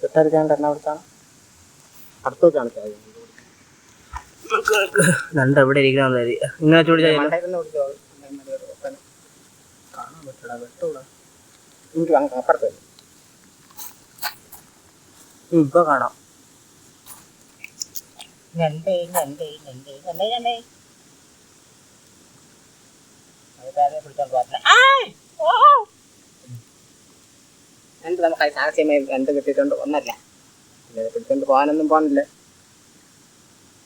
ചുട്ടരിക്കാൻ എറണാകുളത്താണ്. അടുത്ത് വെച്ചാണ് ചായ. രണ്ട് എവിടെ ഇരിക്കണം ഇങ്ങനെ ചോദിച്ചാൽ കാണാൻ പറ്റൂടാ, വെട്ടൂടാ. എനിക്ക് അങ്ങ് അപ്പുറത്ത് ഇപ്പൊ കാണാം. രണ്ട് നമുക്ക് സാഹസ്യമായി രണ്ട് കിട്ടിയിട്ടുണ്ട്, ഒന്നല്ല. പിടിച്ചോണ്ട് പോകാനൊന്നും പോകണില്ല.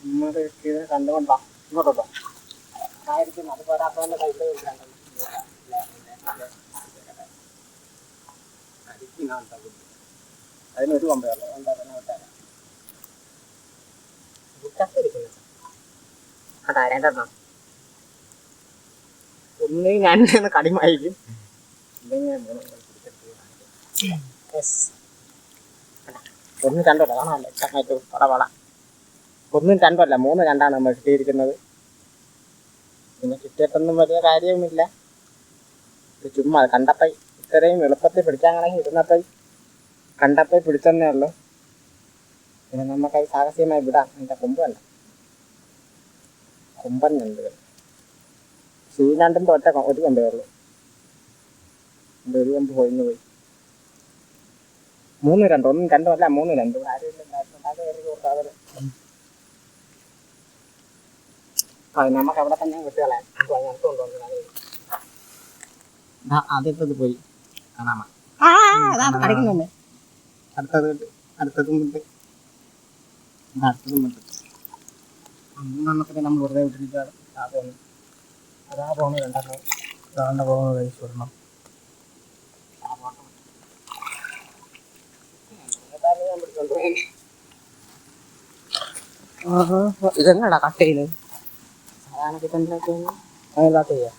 ഇങ്ങോട്ട് കിട്ടിയത് കണ്ടുകൊണ്ടാ ഇങ്ങോട്ടോ ആയിരിക്കും. അത് പോരാത്തവന്റെ കയ്യിൽ അതിനൊരു കൊമ്പയുള്ളൂ. അതാ രണ്ടെണ്ണം. ഒന്നേ ഞാൻ കടിമായിരിക്കും. ഒന്നും രണ്ടല്ല കാണാമല്ലോ. ഇഷ്ടമായിട്ട് പടപട. ഒന്നും രണ്ടല്ല, 3 രണ്ടാണ് നമ്മൾ കിട്ടിയിരിക്കുന്നത്. പിന്നെ കിട്ടിയിട്ടൊന്നും വലിയ കാര്യവുമില്ല. ചുമ്മാ കണ്ടപ്പൈ ഇത്രയും എളുപ്പത്തിൽ പിടിക്കാനാണെങ്കിൽ ഇരുന്നപ്പൈ കണ്ടപ്പൈ പിടിച്ചെന്നേ ഉള്ളൂ. പിന്നെ നമുക്കത് സാഹസ്യമായി വിടാം. എൻ്റെ കൊമ്പ് വേണ്ട, കൊമ്പൻ ഞണ്ടുകൾ. ശ്രീനാണ്ടിൻ്റെ ഒരു കൊമ്പേ ഉള്ളൂ. എൻ്റെ ഒരു കൊമ്പ് പോയിന്ന് പോയി. 3 2, 1 2 അല്ല 3 2. നമുക്ക് അവിടെ തന്നെ വിട്ടുകളയാം. ആദ്യത്തത് പോയി കാണാമ. അടുത്തതും വിട്ട് അടുത്തതും വിട്ട് 3 നമ്മൾ വെറുതെ വിട്ടിരിക്കുകയാണ്. അതാ പോകുന്നത്. രണ്ടെണ്ണം അതാണ്ട് പോകുന്നത് കഴിച്ചു വിടണം. ഇതെങ്ങാടാ കട്ട് ചെയ്യുന്നത്? സാധാരണ കിട്ടുന്നതിനൊക്കെ ചെയ്യാം.